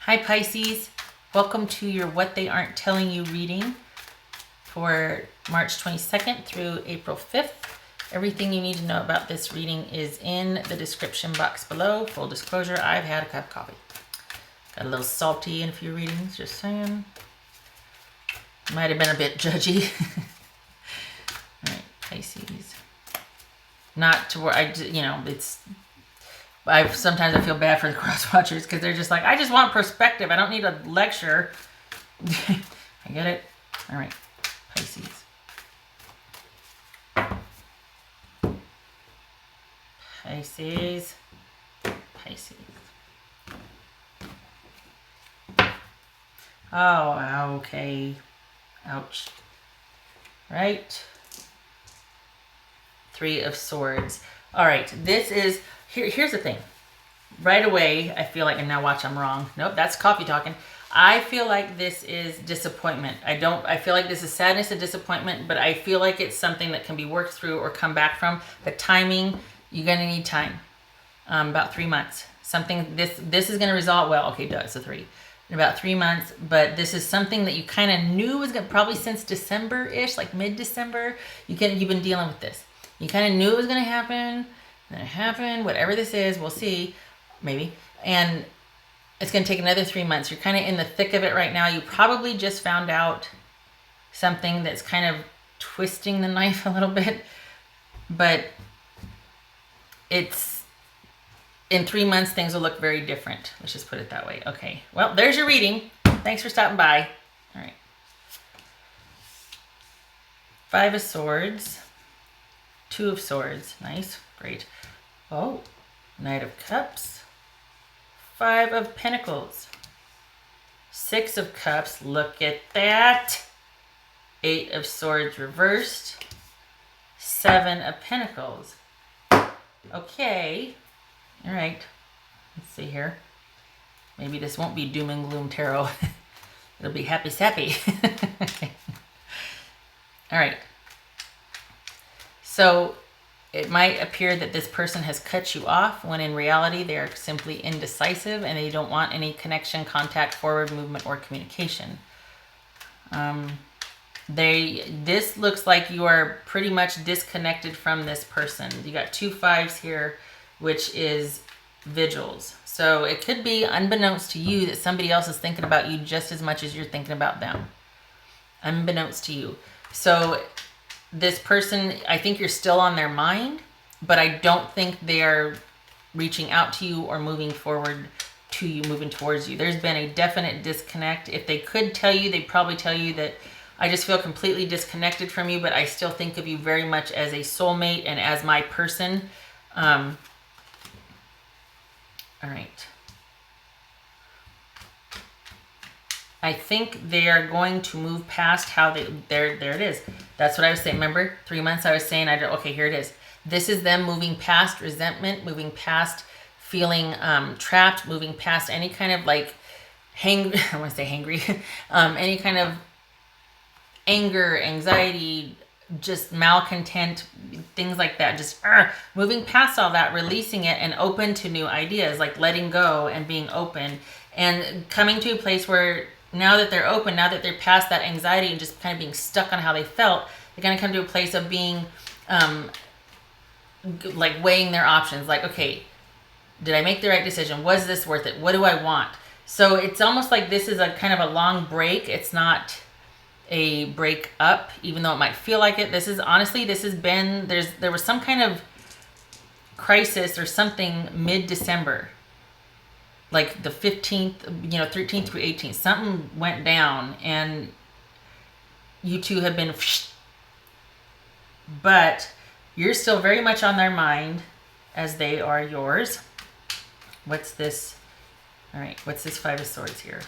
Hi Pisces, welcome to your What They Aren't Telling You reading for March 22nd through April 5th. Everything you need to know about this reading is in the description box below. Full disclosure, I've had a cup of coffee. Got a little salty in a few readings, just saying. Might have been a bit judgy. All right, Pisces. Not to where sometimes I feel bad for the cross watchers because they're just like, I just want perspective. I don't need a lecture. I get it. All right, Pisces. Pisces. Pisces. Oh, okay. Ouch. Right. Three of Swords. All right, this is... Here's the thing. Right away, I feel like, and now watch, I'm wrong. Nope, that's coffee talking. I feel like this is disappointment. I feel like this is sadness and disappointment, but I feel like it's something that can be worked through or come back from. The timing, you're going to need time. About 3 months. This is going to resolve, well, okay, so 3. In about 3 months, but this is something that you kind of knew was going to, probably since December-ish, like mid-December, you've been dealing with this. You kind of knew it was going to happen. It happened, whatever this is, we'll see, maybe. And it's going to take another 3 months. You're kind of in the thick of it right now. You probably just found out something that's kind of twisting the knife a little bit. But it's, in 3 months, things will look very different. Let's just put it that way. Okay, well, there's your reading. Thanks for stopping by. All right. 5 of Swords. 2 of Swords. Nice. Great. Oh, Knight of Cups. 5 of Pentacles. 6 of Cups. Look at that. 8 of Swords reversed. 7 of Pentacles. Okay. All right. Let's see here. Maybe this won't be doom and gloom tarot. It'll be happy sappy. Okay. All right. So it might appear that this person has cut you off when in reality they are simply indecisive and they don't want any connection, contact, forward movement, or communication. This looks like you are pretty much disconnected from this person. You got 2 5s here, which is vigils. So it could be unbeknownst to you that somebody else is thinking about you just as much as you're thinking about them. Unbeknownst to you. So this person, I think you're still on their mind, but I don't think they are reaching out to you or moving forward to you, moving towards you. There's been a definite disconnect. If they could tell you, they'd probably tell you that I just feel completely disconnected from you, but I still think of you very much as a soulmate and as my person. All right. I think they are going to move past how there it is. That's what I was saying. Remember, 3 months I was saying, okay, here it is. This is them moving past resentment, moving past feeling trapped, moving past any kind of like I want to say hangry, any kind of anger, anxiety, just malcontent, things like that. Just moving past all that, releasing it and open to new ideas, like letting go and being open and coming to a place where now that they're open, now that they're past that anxiety and just kind of being stuck on how they felt, they're going to come to a place of being like weighing their options. Like, okay, did I make the right decision? Was this worth it? What do I want? So it's almost like this is a kind of a long break. It's not a break up, even though it might feel like it. This is honestly, there was some kind of crisis or something mid-December. Like the 15th, 13th through 18th, something went down and you two have been, but you're still very much on their mind as they are yours. What's this? All right, what's this 5 of Swords here?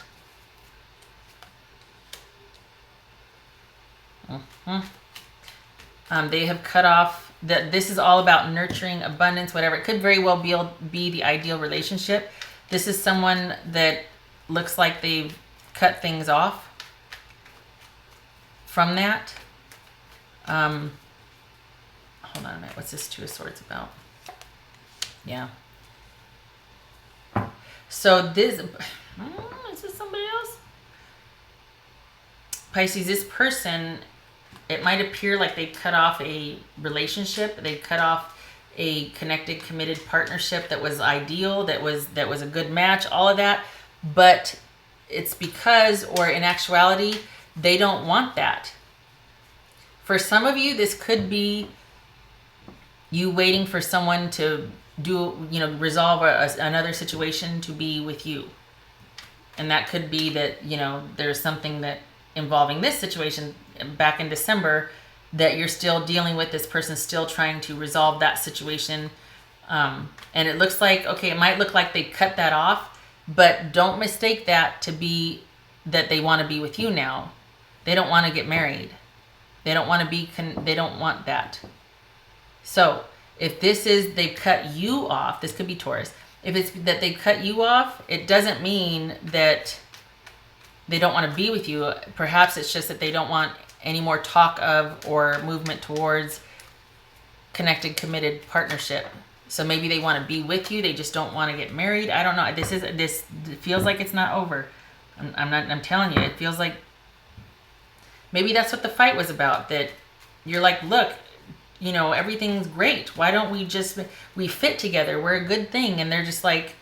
They have cut off that. This is all about nurturing, abundance, whatever. It could very well be the ideal relationship. This is someone that looks like they've cut things off from that. Hold on a minute. What's this 2 of Swords about? Yeah. So this, Pisces, this person, it might appear like they cut off a relationship. They cut off a connected, committed partnership that was ideal, that was a good match, all of that. But it's because, or in actuality, they don't want that. For some of you, this could be you waiting for someone to resolve another situation to be with you. And that could be that, there's something that involving this situation back in December that you're still dealing with. This person's still trying to resolve that situation. And it looks like, okay, it might look like they cut that off, but don't mistake that to be that they want to be with you now. They don't want to get married. They don't want to be, they don't want that. So if this is, they've cut you off, this could be Taurus. If it's that they cut you off, it doesn't mean that they don't want to be with you. Perhaps it's just that they don't want any more talk of or movement towards connected, committed partnership. So maybe they want to be with you. They just don't want to get married. I don't know. This feels like it's not over. I'm telling you, it feels like maybe that's what the fight was about. That you're like, look, everything's great. Why don't we fit together? We're a good thing. And they're just like,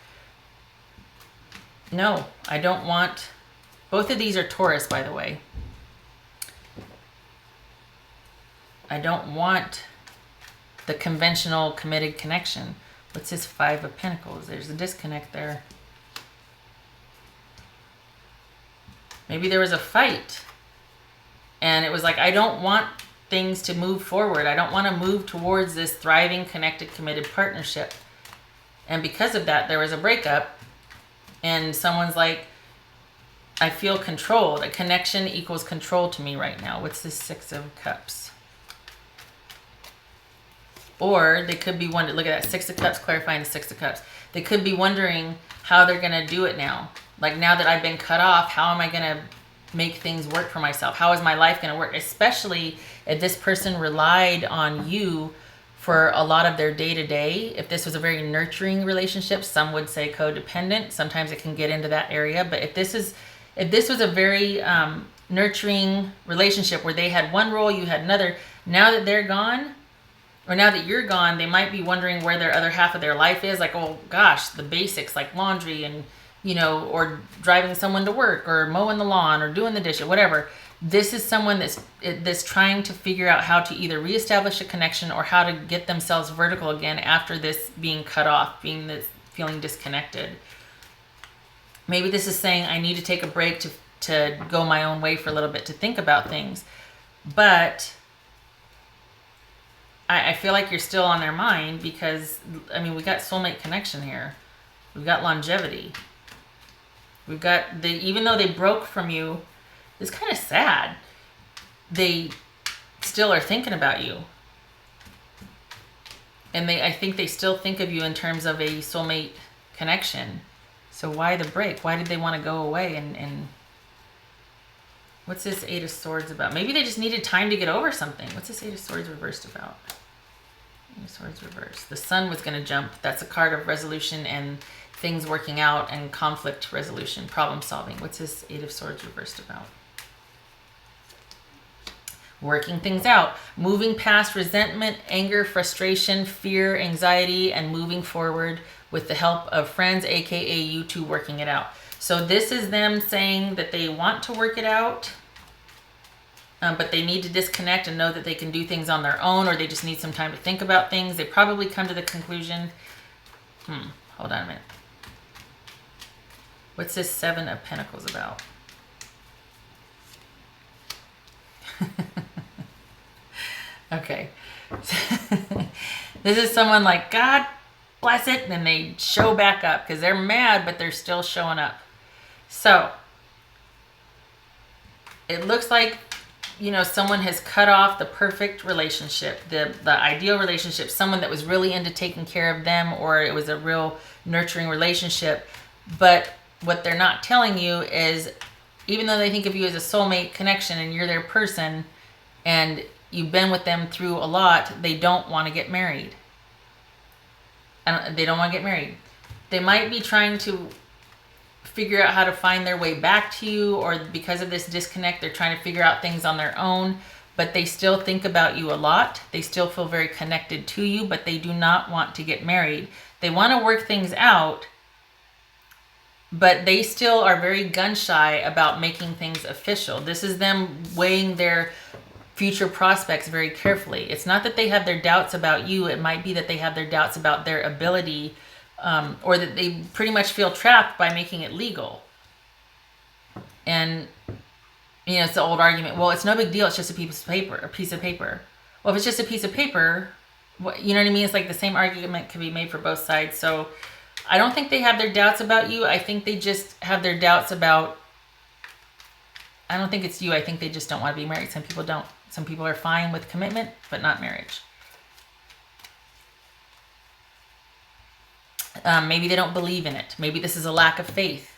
no, I don't want, both of these are Taurus, by the way. I don't want the conventional committed connection. What's this 5 of Pentacles? There's a disconnect there. Maybe there was a fight. And it was like, I don't want things to move forward. I don't want to move towards this thriving, connected, committed partnership. And because of that, there was a breakup. And someone's like, I feel controlled. A connection equals control to me right now. What's this 6 of Cups? Or they could be wondering, look at that, 6 of Cups clarifying the 6 of Cups. They could be wondering how they're going to do it now. Like, now that I've been cut off, how am I going to make things work for myself? How is my life going to work? Especially if this person relied on you for a lot of their day-to-day. If this was a very nurturing relationship, some would say codependent. Sometimes it can get into that area. But if this was a very nurturing relationship where they had one role, you had another, now that they're gone, or now that you're gone, they might be wondering where their other half of their life is. Like, oh gosh, the basics like laundry and, or driving someone to work or mowing the lawn or doing the dishes, whatever. This is someone that's trying to figure out how to either reestablish a connection or how to get themselves vertical again after this being cut off, feeling disconnected. Maybe this is saying, I need to take a break to go my own way for a little bit, to think about things. But I feel like you're still on their mind because, we got soulmate connection here. We've got longevity. We've got, even though they broke from you, it's kind of sad. They still are thinking about you. And I think they still think of you in terms of a soulmate connection. So why the break? Why did they want to go away? And what's this 8 of Swords about? Maybe they just needed time to get over something. What's this 8 of Swords reversed about? 8 of Swords reversed. The sun was going to jump. That's a card of resolution and things working out and conflict resolution, problem solving. What's this 8 of Swords reversed about? Working things out, moving past resentment, anger, frustration, fear, anxiety, and moving forward with the help of friends, aka you two working it out. So this is them saying that they want to work it out, but they need to disconnect and know that they can do things on their own, or they just need some time to think about things. They probably come to the conclusion, hold on a minute. What's this 7 of Pentacles about? Okay. This is someone like, God bless it, and then they show back up because they're mad, but they're still showing up. So it looks like, someone has cut off the perfect relationship, the ideal relationship, someone that was really into taking care of them, or it was a real nurturing relationship. But what they're not telling you is, even though they think of you as a soulmate connection and you're their person and you've been with them through a lot, they don't want to get married. And they don't want to get married. They might be trying to figure out how to find their way back to you, or because of this disconnect, they're trying to figure out things on their own, but they still think about you a lot. They still feel very connected to you, but they do not want to get married. They want to work things out, but they still are very gun shy about making things official. This is them weighing their future prospects very carefully. It's not that they have their doubts about you. It might be that they have their doubts about their ability, or that they pretty much feel trapped by making it legal. And, you know, it's the old argument. Well, it's no big deal. It's just a piece of paper. Well, if it's just a piece of paper, you know what I mean? It's like the same argument can be made for both sides. So I don't think they have their doubts about you. I think they just have their doubts about, I don't think it's you. I think they just don't want to be married. Some people don't. Some people are fine with commitment, but not marriage. Maybe they don't believe in it. Maybe this is a lack of faith.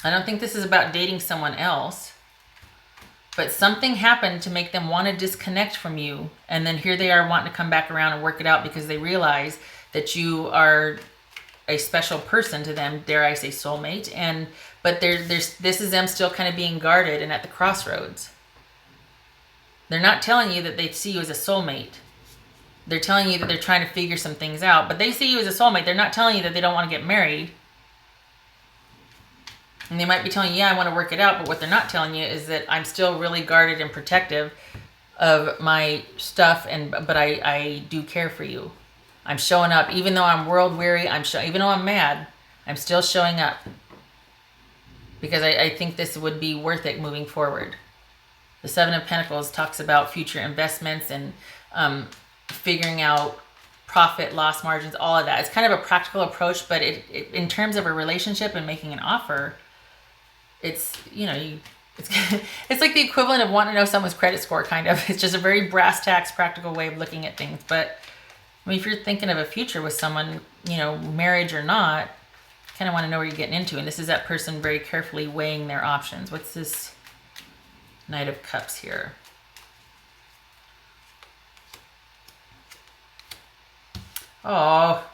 I don't think this is about dating someone else, but something happened to make them want to disconnect from you. And then here they are wanting to come back around and work it out because they realize that you are a special person to them, dare I say soulmate. But this is them still kind of being guarded and at the crossroads. They're not telling you that they see you as a soulmate. They're telling you that they're trying to figure some things out, but they see you as a soulmate. They're not telling you that they don't want to get married. And they might be telling you, yeah, I want to work it out, but what they're not telling you is that I'm still really guarded and protective of my stuff, but I do care for you. I'm showing up. Even though I'm world weary, even though I'm mad, I'm still showing up. Because I think this would be worth it moving forward. The Seven of Pentacles talks about future investments and figuring out profit, loss margins, all of that. It's kind of a practical approach, but it in terms of a relationship and making an offer, it's, you know, it's like the equivalent of wanting to know someone's credit score, kind of. It's just a very brass tacks, practical way of looking at things. But I mean, if you're thinking of a future with someone, you know, marriage or not, kind of want to know what you're getting into. And this is that person very carefully weighing their options. What's this Knight of Cups here? Oh,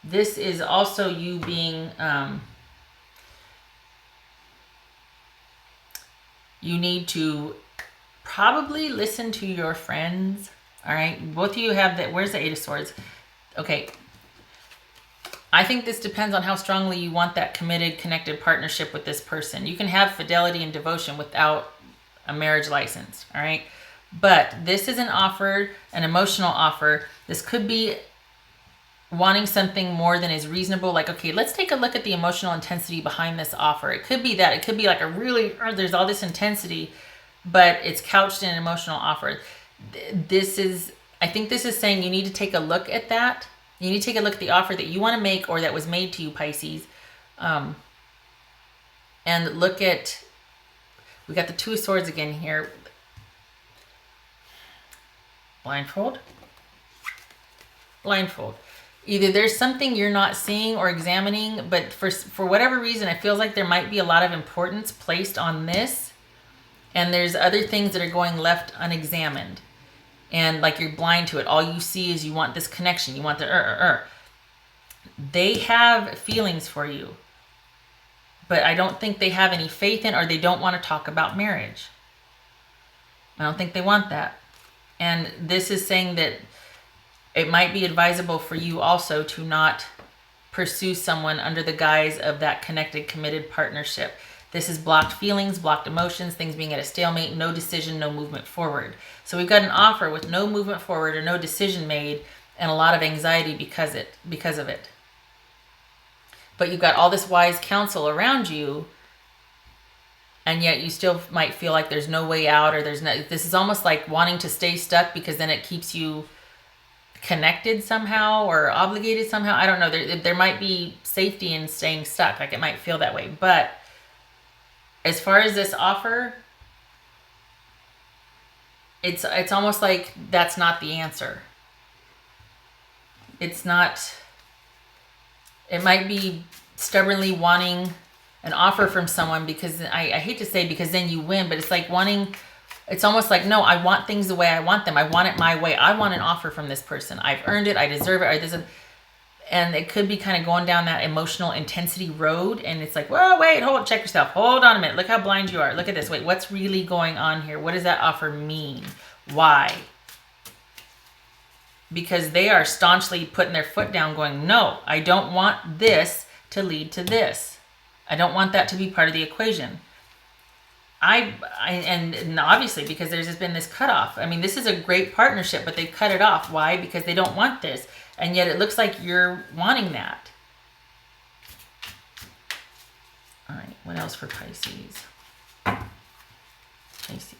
this is also you being, you need to probably listen to your friends. All right. Both of you have that. Where's the Eight of Swords? Okay. I think this depends on how strongly you want that committed, connected partnership with this person. You can have fidelity and devotion without a marriage license, all right? But this is an offer, an emotional offer. This could be wanting something more than is reasonable. Like, okay, let's take a look at the emotional intensity behind this offer. It could be that. It could be like a really, there's all this intensity, but it's couched in an emotional offer. I think this is saying you need to take a look at that. You need to take a look at the offer that you want to make or that was made to you, Pisces. And look at, we got the Two of Swords again here. Blindfold. Either there's something you're not seeing or examining, but for whatever reason, it feels like there might be a lot of importance placed on this. And there's other things that are going left unexamined. And like you're blind to it. All you see is you want this connection. You want the They have feelings for you. But I don't think they have any faith in, or they don't want to talk about marriage. I don't think they want that. And this is saying that it might be advisable for you also to not pursue someone under the guise of that connected, committed partnership. This is blocked feelings, blocked emotions, things being at a stalemate, no decision, no movement forward. So we've got an offer with no movement forward or no decision made and a lot of anxiety because of it. But you've got all this wise counsel around you, and yet you still might feel like there's no way out, or this is almost like wanting to stay stuck because then it keeps you connected somehow or obligated somehow. I don't know. There might be safety in staying stuck. Like it might feel that way. But as far as this offer, it's almost like that's not the answer. It's not, it might be stubbornly wanting an offer from someone because I hate to say because then you win, but it's like wanting It's almost like, no, I want things the way I want them. I want it my way. I want an offer from this person. I've earned it. I deserve it. And it could be kind of going down that emotional intensity road. And it's like, well, wait, check yourself. Hold on a minute. Look how blind you are. Look at this. Wait, what's really going on here? What does that offer mean? Why? Because they are staunchly putting their foot down going, no, I don't want this to lead to this. I don't want that to be part of the equation. And obviously because there's just been this cutoff. I mean, this is a great partnership, but they cut it off. Why? Because they don't want this. And yet it looks like you're wanting that. All right, what else for Pisces? Pisces.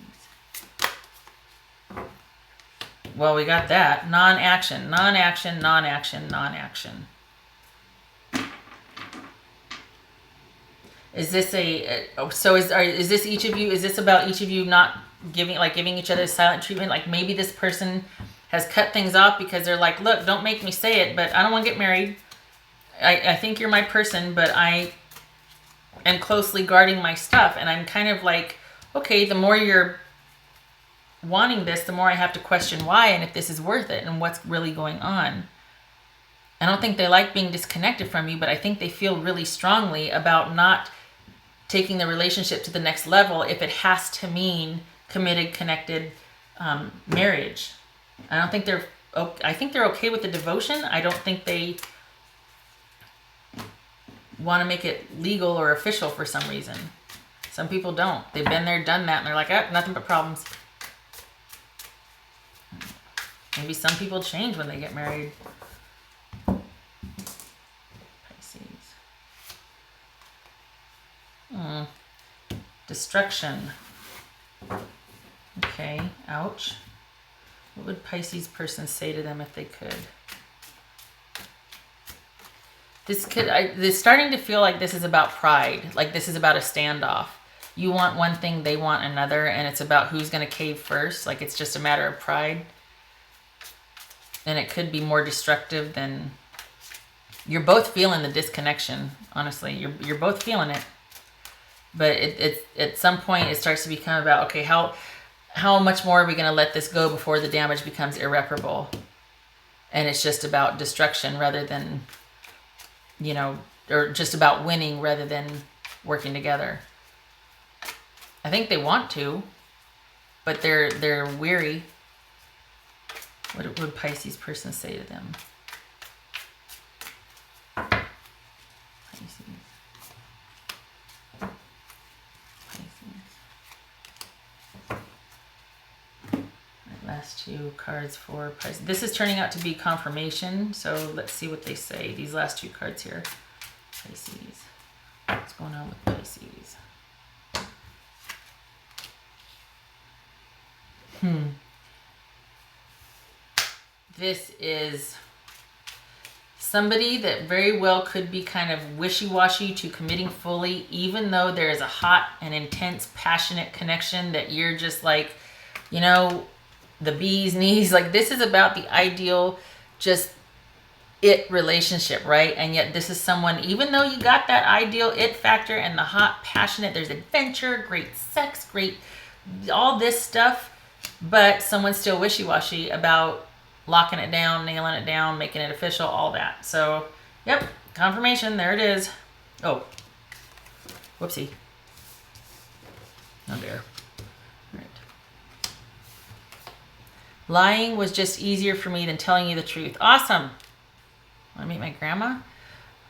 Well, we got that. Non-action, non-action, non-action, non-action. Is this is this each of you, is this about each of you not giving each other silent treatment? Like maybe this person has cut things off because they're like, look, don't make me say it, but I don't want to get married. I think you're my person, but I am closely guarding my stuff. And I'm kind of like, okay, the more you're wanting this, the more I have to question why and if this is worth it and what's really going on. I don't think they like being disconnected from you, but I think they feel really strongly about not taking the relationship to the next level if it has to mean committed, connected marriage. I think they're okay with the devotion. I don't think they want to make it legal or official for some reason. Some people don't. They've been there, done that, and they're like, nothing but problems. Maybe some people change when they get married. Destruction. Okay, ouch. What would Pisces person say to them if they could? This starting to feel like this is about pride. Like this is about a standoff. You want one thing, they want another, and it's about who's going to cave first. Like it's just a matter of pride. And it could be more destructive than... You're both feeling the disconnection, honestly. You're both feeling it. But it's at some point it starts to become about, okay, how much more are we going to let this go before the damage becomes irreparable? And it's just about destruction rather than, or just about winning rather than working together. I think they want to, but they're weary. What would Pisces person say to them? Last two cards for Pisces. This is turning out to be confirmation, so let's see what they say. These last two cards here. Pisces. What's going on with Pisces? This is somebody that very well could be kind of wishy-washy to committing fully, even though there is a hot and intense, passionate connection that you're just like, the bee's knees. Like this is about the ideal, just it relationship, right? And yet this is someone, even though you got that ideal it factor and the hot, passionate, there's adventure, great sex, great, all this stuff, but someone's still wishy-washy about locking it down, nailing it down, making it official, all that. So, yep, confirmation, there it is. Oh, whoopsie. No dare. All right. Lying was just easier for me than telling you the truth. Awesome. Want to meet my grandma?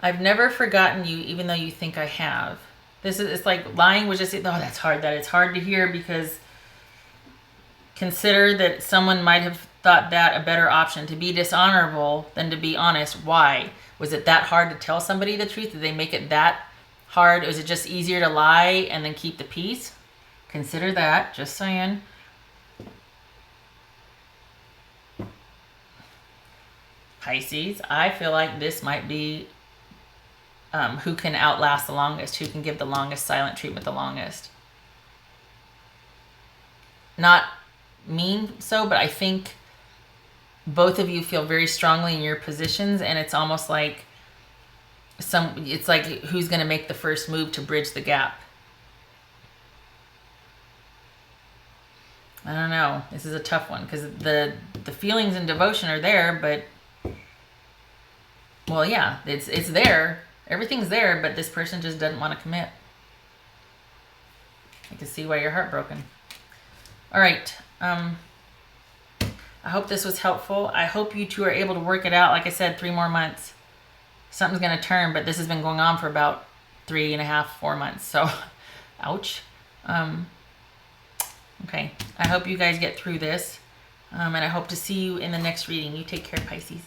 I've never forgotten you, even though you think I have. It's like lying was just, that's hard. That it's hard to hear because consider that someone might have thought that a better option to be dishonorable than to be honest. Why? Was it that hard to tell somebody the truth? Did they make it that hard? Was it just easier to lie and then keep the peace? Consider that, just saying. Pisces, I feel like this might be who can outlast the longest, who can give the longest silent treatment the longest. Not mean so, but I think both of you feel very strongly in your positions, and it's almost like it's like who's going to make the first move to bridge the gap. I don't know. This is a tough one because the feelings and devotion are there, but well, yeah, it's there. Everything's there, but this person just doesn't want to commit. I can see why you're heartbroken. All right. I hope this was helpful. I hope you two are able to work it out. Like I said, 3 more months. Something's going to turn, but this has been going on for about 3.5, 4 months. So, ouch. Okay. I hope you guys get through this. And I hope to see you in the next reading. You take care, Pisces.